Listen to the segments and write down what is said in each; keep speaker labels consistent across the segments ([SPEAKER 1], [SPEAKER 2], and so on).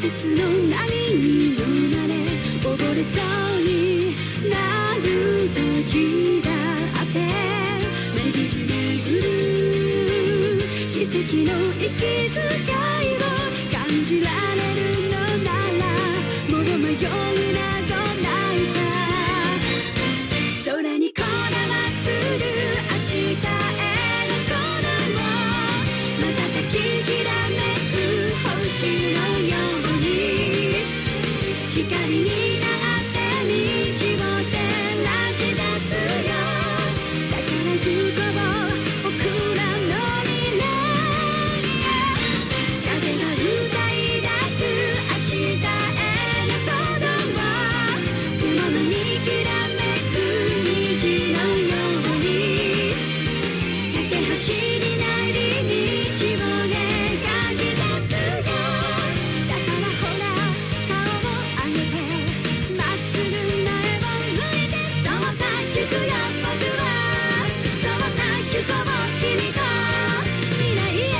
[SPEAKER 1] 節の波に飲まれ溺れそうになる時だって巡る巡る奇跡の息遣いを感じられるのならもう迷いなどないさ。空にこだまする明日へのこの瞬ききらめく星のように光になって道を照らし出すよ。だから行こう僕らの未来へ。風が歌い出す明日への鼓動雲のにきらめく虹のように架け橋になり道を描き出すよ。だからほら顔を上げてまっすぐ前を向いてそうさ行くよ僕はそうさ行こう君と未来へ。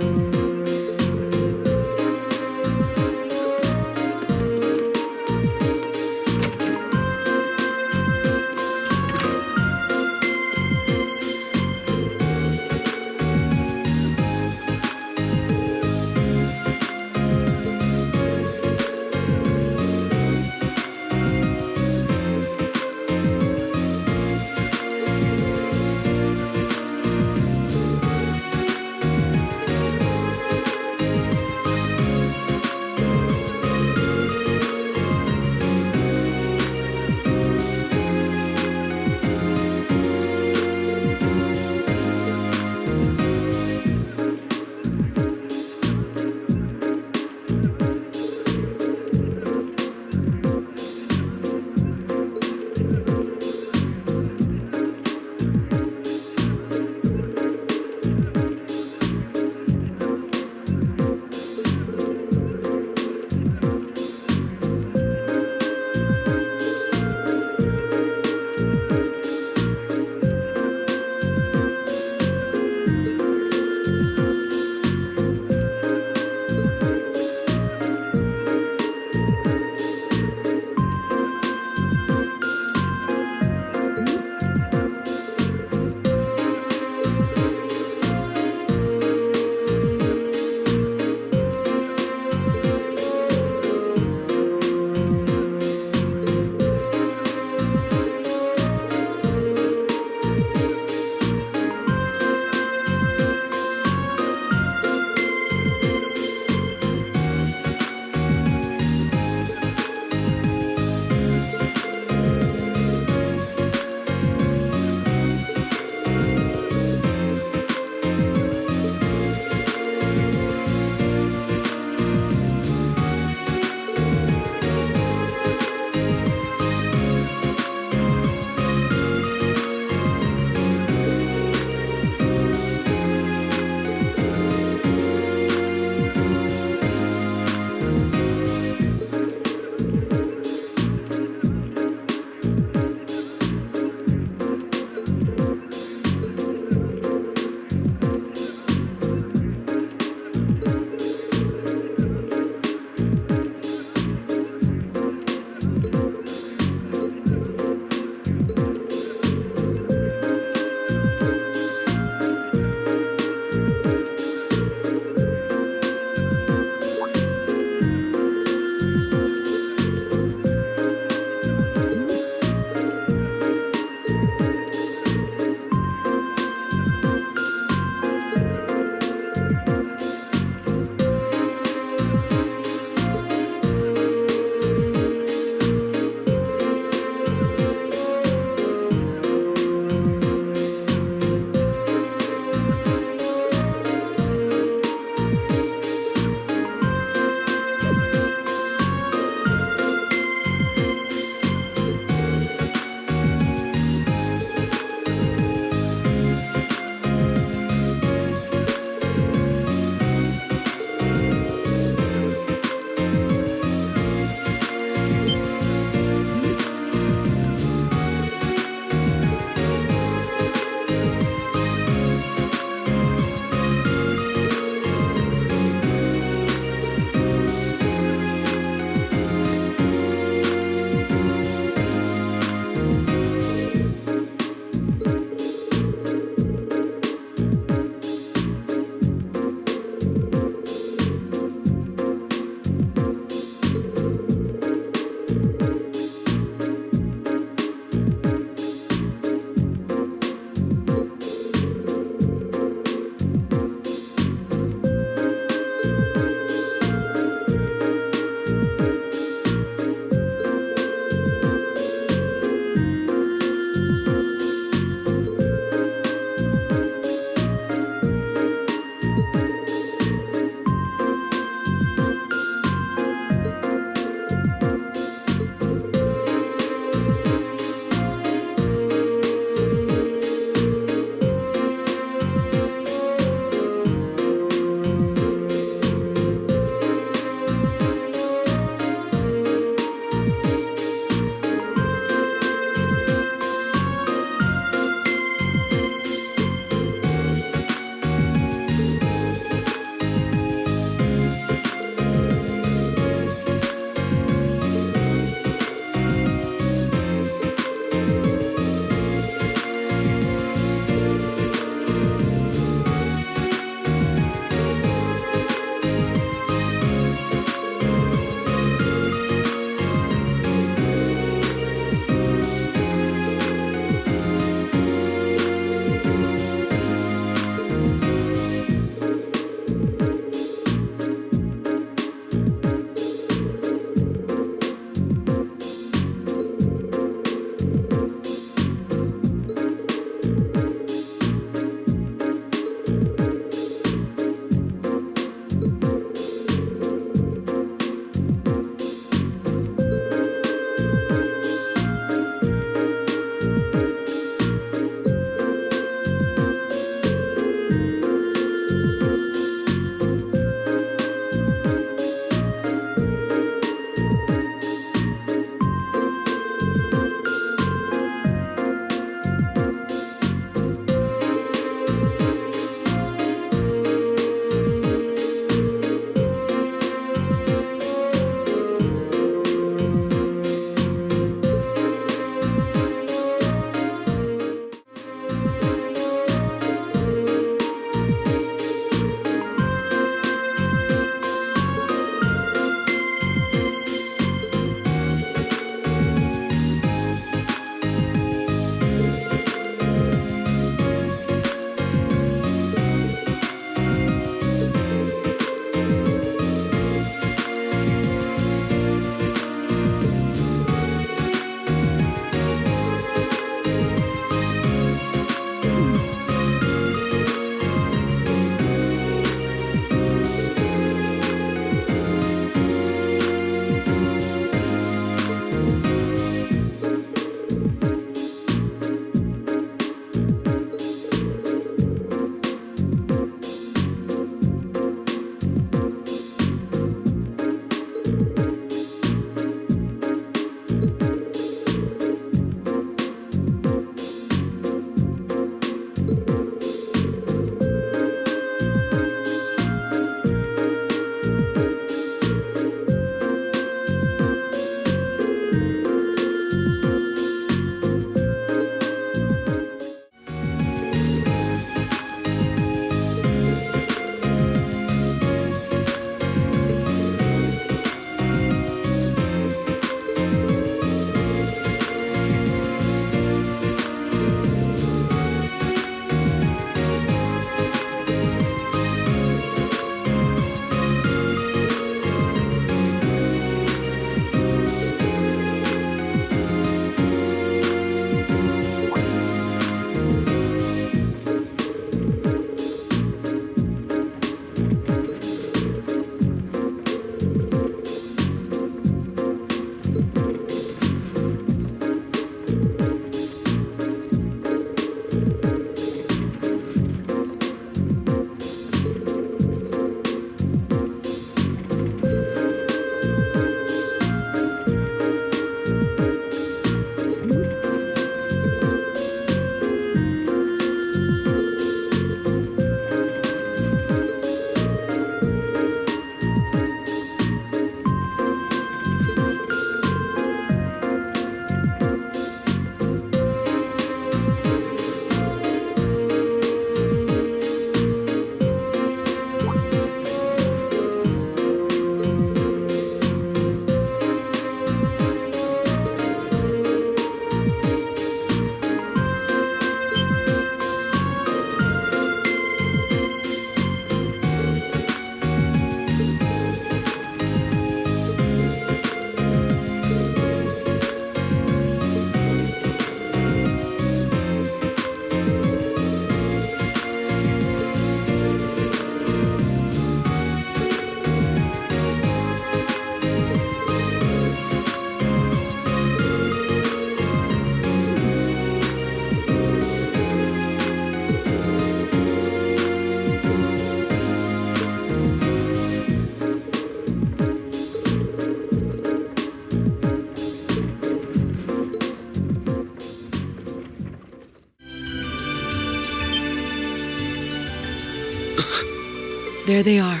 [SPEAKER 2] There they are.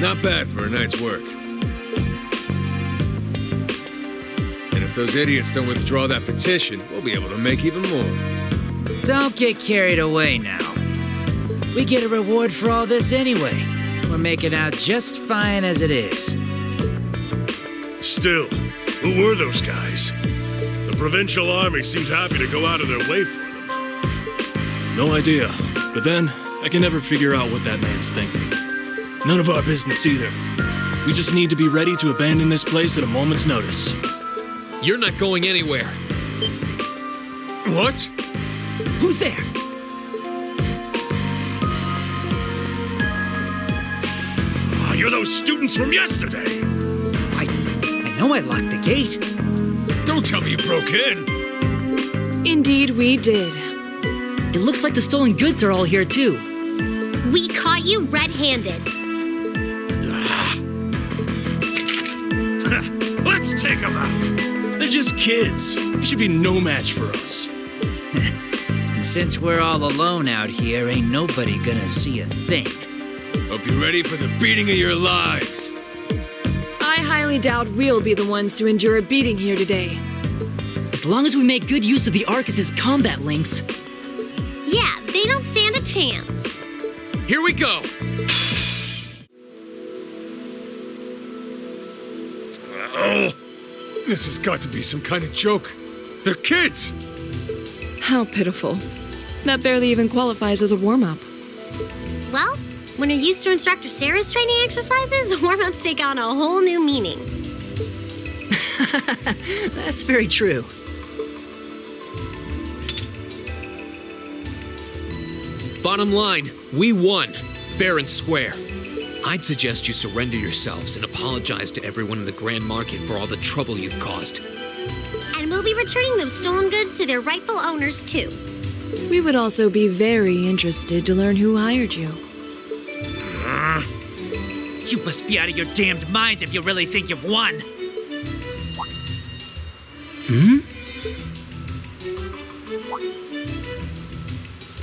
[SPEAKER 3] Not bad for a night's work. And if those idiots don't withdraw that petition, we'll be able to make even more.
[SPEAKER 4] Don't get carried away now. We get a reward for all this anyway. We're making out just fine as it is.
[SPEAKER 5] Still, who were those guys? The provincial army seemed happy to go out of their way for them.
[SPEAKER 6] No idea. But then, I can never figure out what that man's thinking. None of our business either. We just need to be ready to abandon this place at a moment's notice.
[SPEAKER 7] You're not going anywhere.
[SPEAKER 3] What?
[SPEAKER 4] Who's there?
[SPEAKER 5] Ah, you're those students from yesterday.
[SPEAKER 4] I know I locked the gate.
[SPEAKER 3] Don't tell me you broke in!
[SPEAKER 2] Indeed, we did.
[SPEAKER 8] It looks like the stolen goods are all here, too.
[SPEAKER 1] We caught you red-handed.
[SPEAKER 5] Let's take them out.
[SPEAKER 6] They're just kids. They should be no match for us.
[SPEAKER 4] And since we're all alone out here, ain't nobody gonna see a thing.
[SPEAKER 3] Hope you're ready for the beating of your lives.
[SPEAKER 2] I highly doubt we'll be the ones to endure a beating here today.
[SPEAKER 8] As long as we make good use of the Arcus's combat links.
[SPEAKER 1] Yeah, they don't stand a chance.
[SPEAKER 7] Here we go.
[SPEAKER 3] Oh, this has got to be some kind of joke. They're kids!
[SPEAKER 2] How pitiful. That barely even qualifies as a warm-up.
[SPEAKER 1] Well, when you're used to Instructor Sarah's training exercises, warm-ups take on a whole new meaning.
[SPEAKER 8] That's very true.
[SPEAKER 7] Bottom line, we won. Fair and square. I'd suggest you surrender yourselves and apologize to everyone in the Grand Market for all the trouble you've caused.
[SPEAKER 1] And we'll be returning those stolen goods to their rightful owners, too.
[SPEAKER 2] We would also be very interested to learn who hired you.
[SPEAKER 4] You must be out of your damned minds if you really think you've won.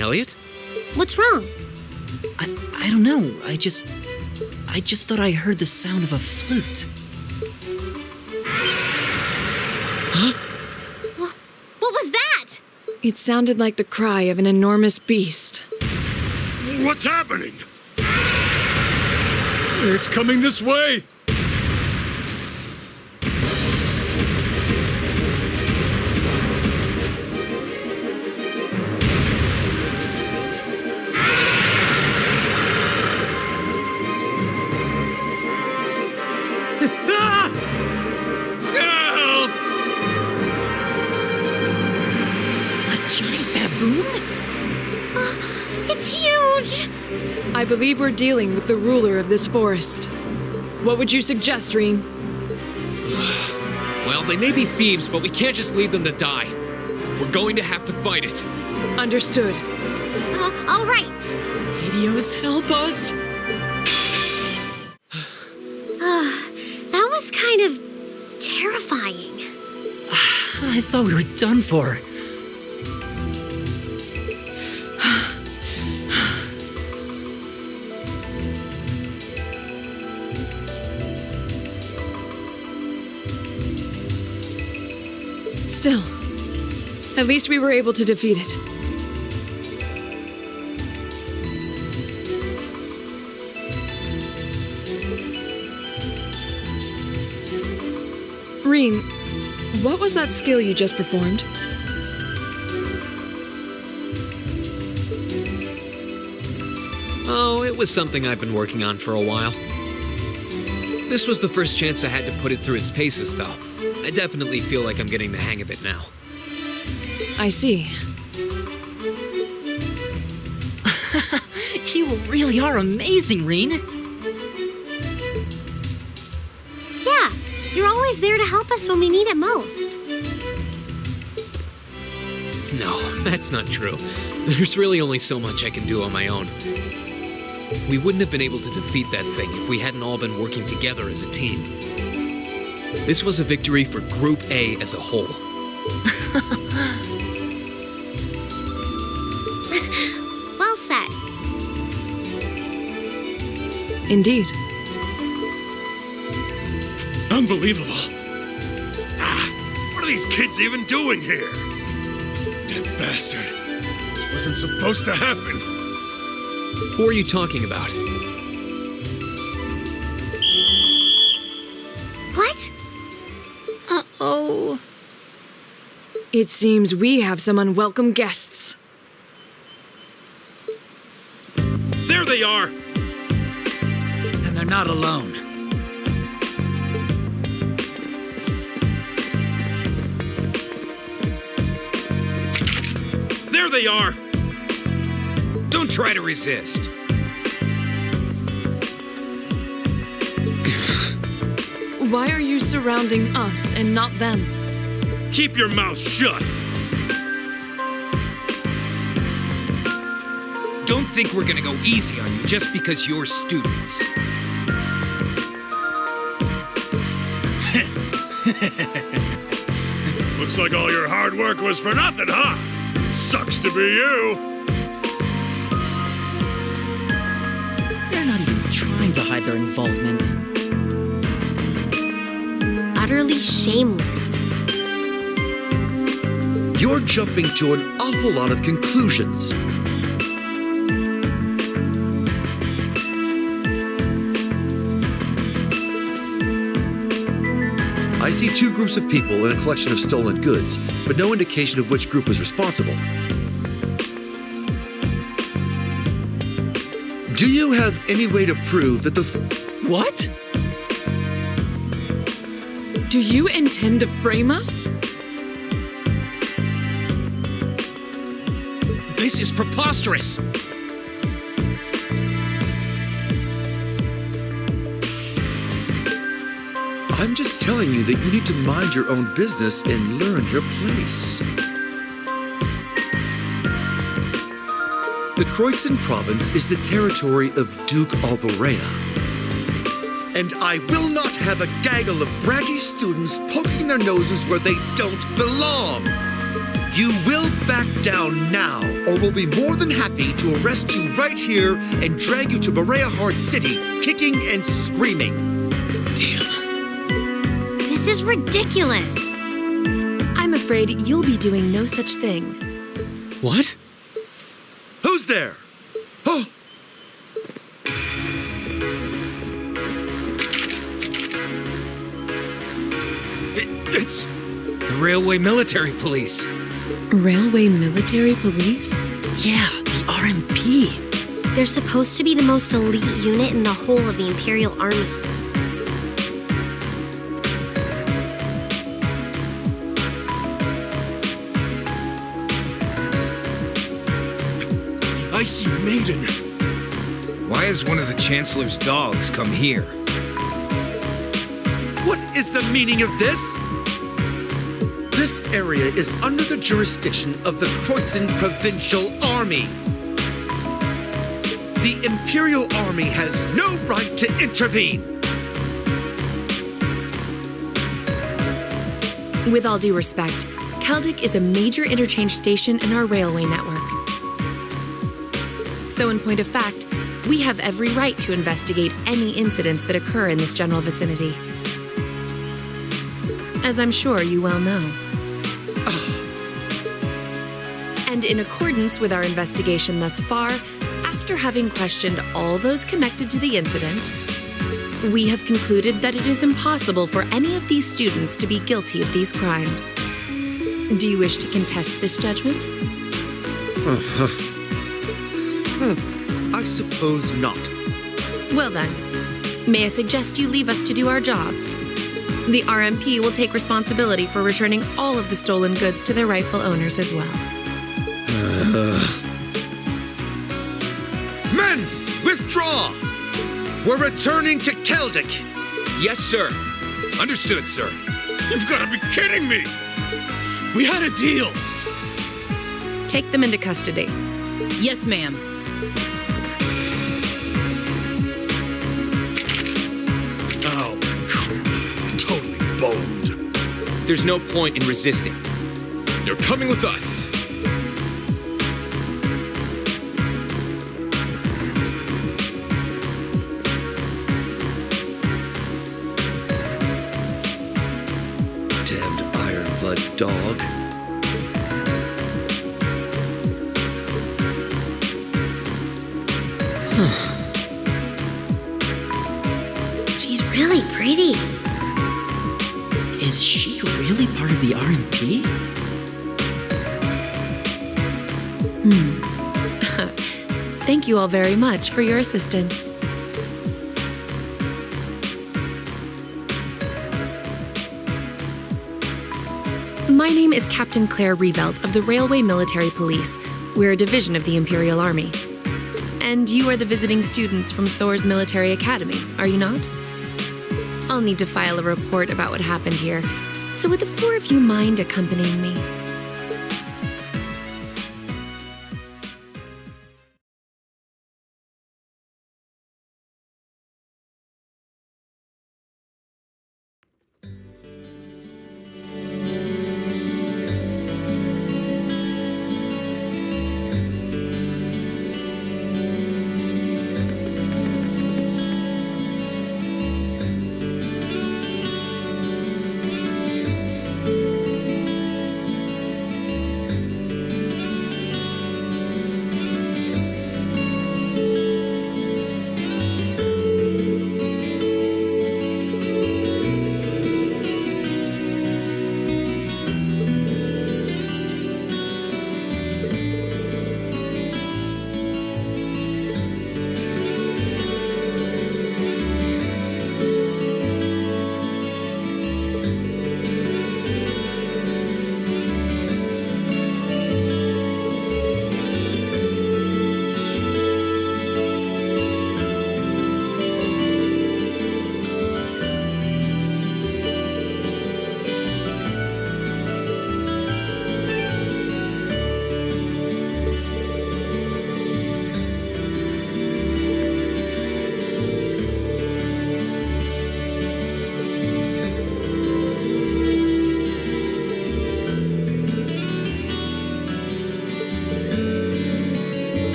[SPEAKER 7] Elliot?
[SPEAKER 1] What's wrong?
[SPEAKER 8] I don't know. I just thought I heard the sound of a flute.
[SPEAKER 1] What was that?
[SPEAKER 2] It sounded like the cry of an enormous beast.
[SPEAKER 5] What's happening?
[SPEAKER 3] It's coming this way! Help!
[SPEAKER 8] A giant baboon?
[SPEAKER 1] It's huge!
[SPEAKER 2] I believe we're dealing with the ruler of this forest. What would you suggest, Rean?
[SPEAKER 7] Well, they may be thieves, but we can't just leave them to die. We're going to have to fight it.
[SPEAKER 2] Understood.
[SPEAKER 1] All right.
[SPEAKER 8] Idios, help us!
[SPEAKER 1] That was kind of terrifying.
[SPEAKER 8] I thought we were done for.
[SPEAKER 2] Still, at least we were able to defeat it. Rean, what was that skill you just performed?
[SPEAKER 7] Oh, it was something I've been working on for a while. This was the first chance I had to put it through its paces, though. I definitely feel like I'm getting the hang of it now.
[SPEAKER 2] I see.
[SPEAKER 8] You really are amazing, Rean.
[SPEAKER 1] Yeah, you're always there to help us when we need it most.
[SPEAKER 7] No, that's not true. There's really only so much I can do on my own. We wouldn't have been able to defeat that thing if we hadn't all been working together as a team. This was a victory for Group A as a whole.
[SPEAKER 2] Indeed.
[SPEAKER 5] Unbelievable. What are these kids even doing here?
[SPEAKER 3] That bastard. This wasn't supposed to happen.
[SPEAKER 7] Who are you talking about?
[SPEAKER 1] What? Uh-oh.
[SPEAKER 2] It seems we have some unwelcome guests.
[SPEAKER 5] There they are!
[SPEAKER 4] And they're not alone.
[SPEAKER 5] There they are!
[SPEAKER 9] Don't try to resist.
[SPEAKER 2] Why are you surrounding us and not them?
[SPEAKER 5] Keep your mouth shut!
[SPEAKER 9] Don't think we're gonna go easy on you just because you're students.
[SPEAKER 5] Looks like all your hard work was for nothing, huh? Sucks to be you!
[SPEAKER 8] They're not even trying to hide their involvement.
[SPEAKER 1] Utterly shameless.
[SPEAKER 10] You're jumping to an awful lot of conclusions. I see two groups of people and a collection of stolen goods, but no indication of which group is responsible. Do you have any way to prove that the
[SPEAKER 8] What?
[SPEAKER 2] Do you intend to frame us?
[SPEAKER 9] This is preposterous.
[SPEAKER 10] I'm just telling you that you need to mind your own business and learn your place. The Kreutzen province is the territory of Duke Alvarea. And I will not have a gaggle of bratty students poking their noses where they don't belong. You will back down now, or we'll be more than happy to arrest you right here and drag you to Berea City, kicking and screaming.
[SPEAKER 9] Damn.
[SPEAKER 1] This is ridiculous.
[SPEAKER 11] I'm afraid you'll be doing no such thing.
[SPEAKER 7] What?
[SPEAKER 10] Who's there? Oh!
[SPEAKER 9] It's the Railway Military Police.
[SPEAKER 2] Railway Military Police?
[SPEAKER 8] Yeah, the RMP.
[SPEAKER 1] They're supposed to be the most elite unit in the whole of the Imperial Army.
[SPEAKER 9] I see Maiden. Why has one of the Chancellor's dogs come here?
[SPEAKER 10] What is the meaning of this? This area is under the jurisdiction of the Kreutzen Provincial Army. The Imperial Army has no right to intervene.
[SPEAKER 11] With all due respect, celdic is a major interchange station in our railway network. So in point of fact, we have every right to investigate any incidents that occur in this general vicinity. As I'm sure you well know. And in accordance with our investigation thus far, after having questioned all those connected to the incident, we have concluded that it is impossible for any of these students to be guilty of these crimes. Do you wish to contest this judgment?
[SPEAKER 10] I suppose not.
[SPEAKER 11] Well then, may I suggest you leave us to do our jobs? The RMP will take responsibility for returning all of the stolen goods to their rightful owners as well.
[SPEAKER 10] Men, withdraw! We're returning to celdic.
[SPEAKER 9] Yes, sir. Understood, sir.
[SPEAKER 3] You've got to be kidding me! We had a deal!
[SPEAKER 11] Take them into custody.
[SPEAKER 2] Yes, ma'am.
[SPEAKER 5] Oh, crap. Totally boned.
[SPEAKER 9] There's no point in resisting.
[SPEAKER 3] You're coming with us!
[SPEAKER 10] dog.
[SPEAKER 12] She's really pretty.
[SPEAKER 8] Is she really part of the RMP?
[SPEAKER 11] Thank you all very much for your assistance. My name is Captain Claire Revelt of the Railway Military Police. We're a division of the Imperial Army. And you are the visiting students from Thor's Military Academy, are you not? I'll need to file a report about what happened here. So would the four of you mind accompanying me?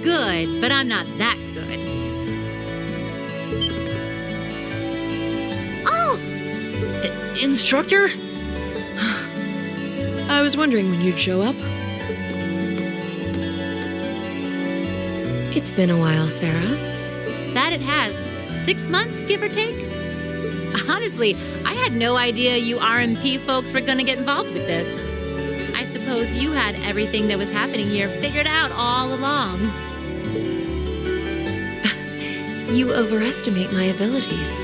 [SPEAKER 12] Good, but I'm not that good. Oh!
[SPEAKER 8] Instructor?
[SPEAKER 2] I was wondering when you'd show up.
[SPEAKER 11] It's been a while, Sarah.
[SPEAKER 12] That it has. 6 months, give or take? Honestly, I had no idea you RMP folks were gonna get involved with this. I suppose you had everything that was happening here figured out all along.
[SPEAKER 11] You overestimate my abilities.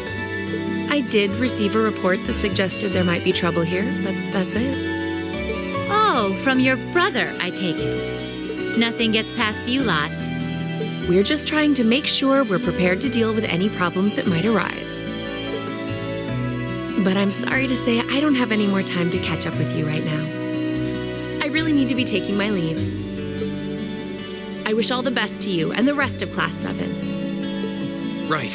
[SPEAKER 11] I did receive a report that suggested there might be trouble here, but that's it.
[SPEAKER 12] Oh, from your brother, I take it. Nothing gets past you lot.
[SPEAKER 11] We're just trying to make sure we're prepared to deal with any problems that might arise. But I'm sorry to say I don't have any more time to catch up with you right now. I really need to be taking my leave. I wish all the best to you and the rest of Class 7.
[SPEAKER 7] Right.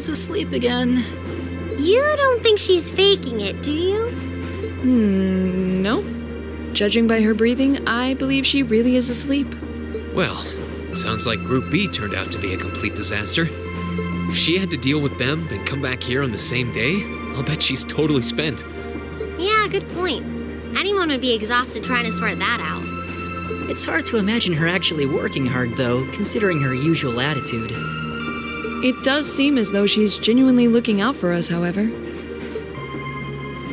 [SPEAKER 8] is asleep again.
[SPEAKER 13] You don't think she's faking it, do you?
[SPEAKER 2] No. Judging by her breathing, I believe she really is asleep.
[SPEAKER 7] Well, it sounds like Group B turned out to be a complete disaster. If she had to deal with them, then come back here on the same day, I'll bet she's totally spent.
[SPEAKER 13] Yeah, good point. Anyone would be exhausted trying to sort that out.
[SPEAKER 8] It's hard to imagine her actually working hard, though, considering her usual attitude.
[SPEAKER 2] It does seem as though she's genuinely looking out for us, however.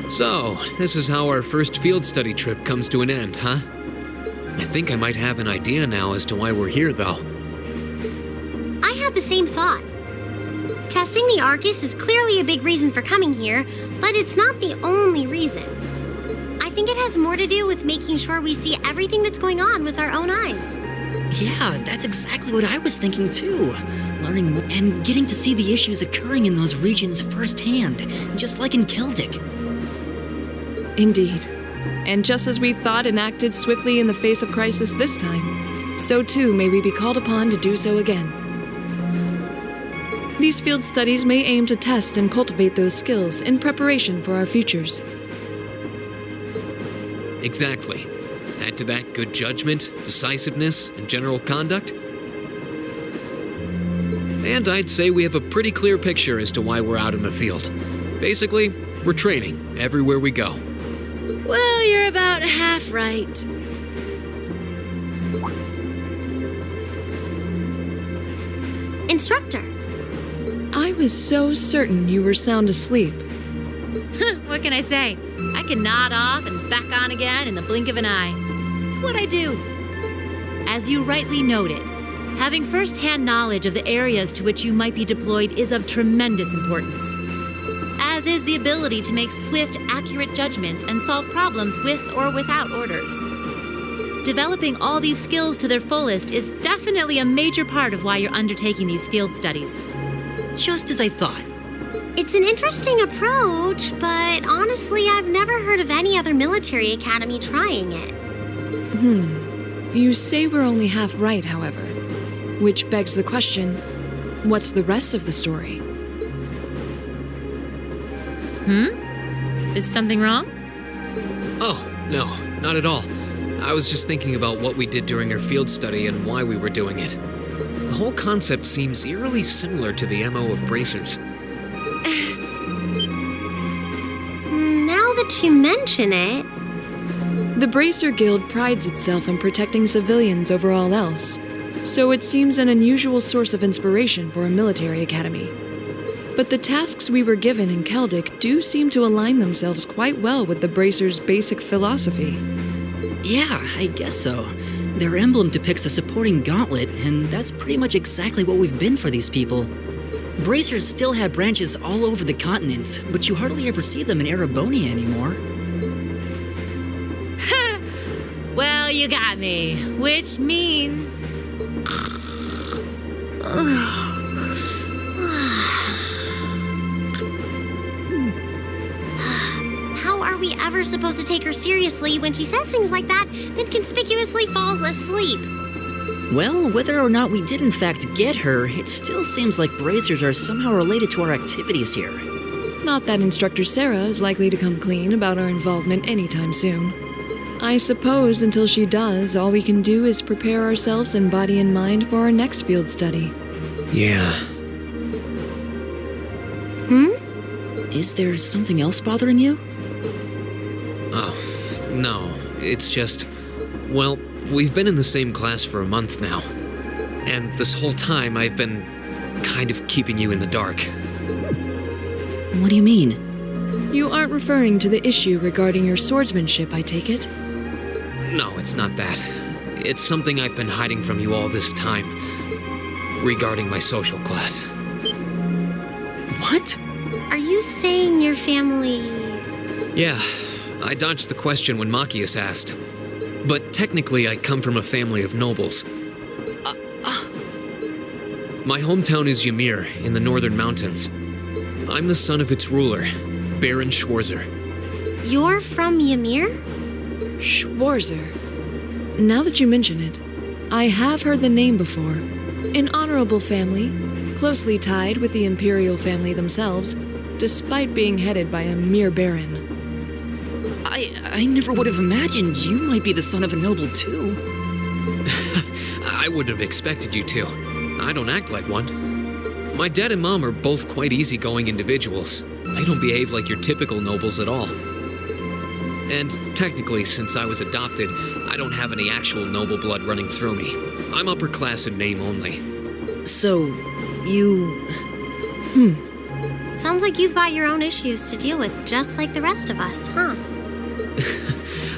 [SPEAKER 7] So, this is how our first field study trip comes to an end, huh? I think I might have an idea now as to why we're here, though.
[SPEAKER 13] I had the same thought. Testing the Arcus is clearly a big reason for coming here, but it's not the only reason. I think it has more to do with making sure we see everything that's going on with our own eyes.
[SPEAKER 8] Yeah, that's exactly what I was thinking too. Learning more and getting to see the issues occurring in those regions firsthand, just like in Celdic.
[SPEAKER 2] Indeed. And just as we thought and acted swiftly in the face of crisis this time, so too may we be called upon to do so again. These field studies may aim to test and cultivate those skills in preparation for our futures.
[SPEAKER 7] Exactly. Add to that good judgment, decisiveness, and general conduct. And I'd say we have a pretty clear picture as to why we're out in the field. Basically, we're training everywhere we go.
[SPEAKER 11] Well, you're about half right.
[SPEAKER 13] Instructor.
[SPEAKER 2] I was so certain you were sound asleep.
[SPEAKER 12] What can I say? I can nod off and back on again in the blink of an eye. It's what I do. As you rightly noted, having first-hand knowledge of the areas to which you might be deployed is of tremendous importance, as is the ability to make swift, accurate judgments and solve problems with or without orders. Developing all these skills to their fullest is definitely a major part of why you're undertaking these field studies.
[SPEAKER 8] Just as I thought.
[SPEAKER 13] It's an interesting approach, but honestly, I've never heard of any other military academy trying it.
[SPEAKER 2] You say we're only half right, however. Which begs the question, what's the rest of the story?
[SPEAKER 12] Is something wrong?
[SPEAKER 7] Oh, no, not at all. I was just thinking about what we did during our field study and why we were doing it. The whole concept seems eerily similar to the MO of bracers.
[SPEAKER 13] Now that you mention it...
[SPEAKER 2] The Bracer Guild prides itself on protecting civilians over all else, so it seems an unusual source of inspiration for a military academy. But the tasks we were given in Celdic do seem to align themselves quite well with the Bracer's basic philosophy.
[SPEAKER 8] Yeah, I guess so. Their emblem depicts a supporting gauntlet, and that's pretty much exactly what we've been for these people. Bracers still have branches all over the continent, but you hardly ever see them in Erebonia anymore.
[SPEAKER 12] Well, you got me. Which means...
[SPEAKER 13] How are we ever supposed to take her seriously when she says things like that, then conspicuously falls asleep?
[SPEAKER 8] Well, whether or not we did in fact get her, it still seems like bracers are somehow related to our activities here.
[SPEAKER 2] Not that Instructor Sarah is likely to come clean about our involvement anytime soon. I suppose until she does, all we can do is prepare ourselves in body and mind for our next field study.
[SPEAKER 7] Yeah.
[SPEAKER 8] Is there something else bothering you?
[SPEAKER 7] Oh, no. It's just... Well, we've been in the same class for a month now. And this whole time I've been kind of keeping you in the dark.
[SPEAKER 8] What do you mean?
[SPEAKER 2] You aren't referring to the issue regarding your swordsmanship, I take it?
[SPEAKER 7] No, it's not that. It's something I've been hiding from you all this time. Regarding my social class.
[SPEAKER 8] What?
[SPEAKER 13] Are you saying your family...
[SPEAKER 7] Yeah, I dodged the question when Machias asked. But technically I come from a family of nobles. My hometown is Ymir, in the northern mountains. I'm the son of its ruler, Baron Schwarzer.
[SPEAKER 13] You're from Ymir?
[SPEAKER 2] Schwarzer. Now that you mention it, I have heard the name before. An honorable family, closely tied with the imperial family themselves, despite being headed by a mere baron.
[SPEAKER 8] I never would have imagined you might be the son of a noble too.
[SPEAKER 7] I wouldn't have expected you to. I don't act like one. My dad and mom are both quite easygoing individuals. They don't behave like your typical nobles at all. And technically, since I was adopted, I don't have any actual noble blood running through me. I'm upper class in name only.
[SPEAKER 8] So, you...
[SPEAKER 13] Sounds like you've got your own issues to deal with, just like the rest of us, huh?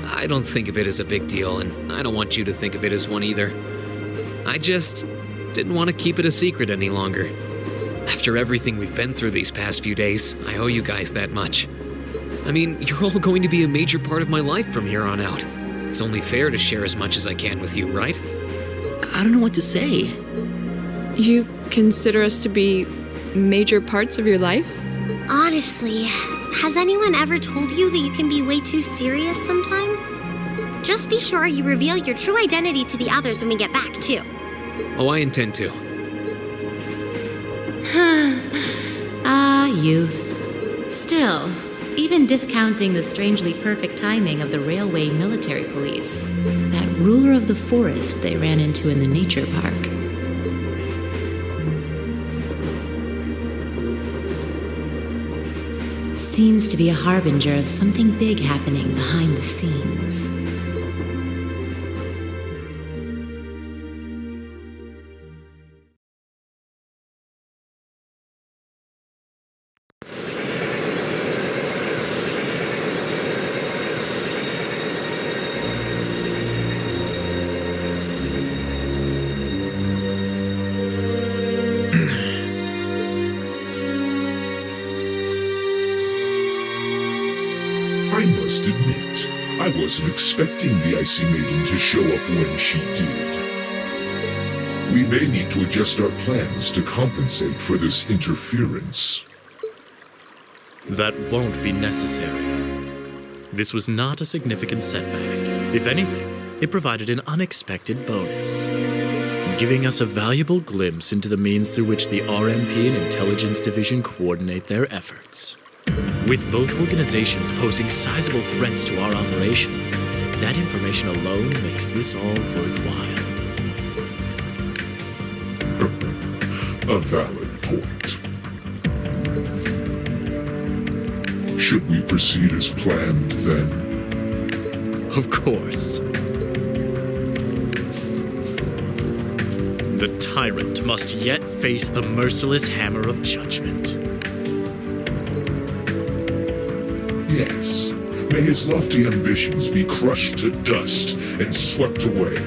[SPEAKER 7] I don't think of it as a big deal, and I don't want you to think of it as one either. I just didn't want to keep it a secret any longer. After everything we've been through these past few days, I owe you guys that much. I mean, you're all going to be a major part of my life from here on out. It's only fair to share as much as I can with you, right?
[SPEAKER 8] I don't know what to say.
[SPEAKER 2] You consider us to be major parts of your life?
[SPEAKER 13] Honestly, has anyone ever told you that you can be way too serious sometimes? Just be sure you reveal your true identity to the others when we get back, too.
[SPEAKER 7] Oh, I intend to.
[SPEAKER 12] Ah, youth. Still, even discounting the strangely perfect timing of the railway military police, that ruler of the forest they ran into in the nature park. Seems to be a harbinger of something big happening behind the scenes.
[SPEAKER 14] I must admit, I wasn't expecting the Icy Maiden to show up when she did. We may need to adjust our plans to compensate for this interference.
[SPEAKER 15] That won't be necessary. This was not a significant setback. If anything, it provided an unexpected bonus, giving us a valuable glimpse into the means through which the RMP and Intelligence Division coordinate their efforts. With both organizations posing sizable threats to our operation, that information alone makes this all worthwhile.
[SPEAKER 14] A valid point. Should we proceed as planned, then?
[SPEAKER 15] Of course. The tyrant must yet face the merciless hammer of judgment.
[SPEAKER 14] Yes. May his lofty ambitions be crushed to dust and swept away.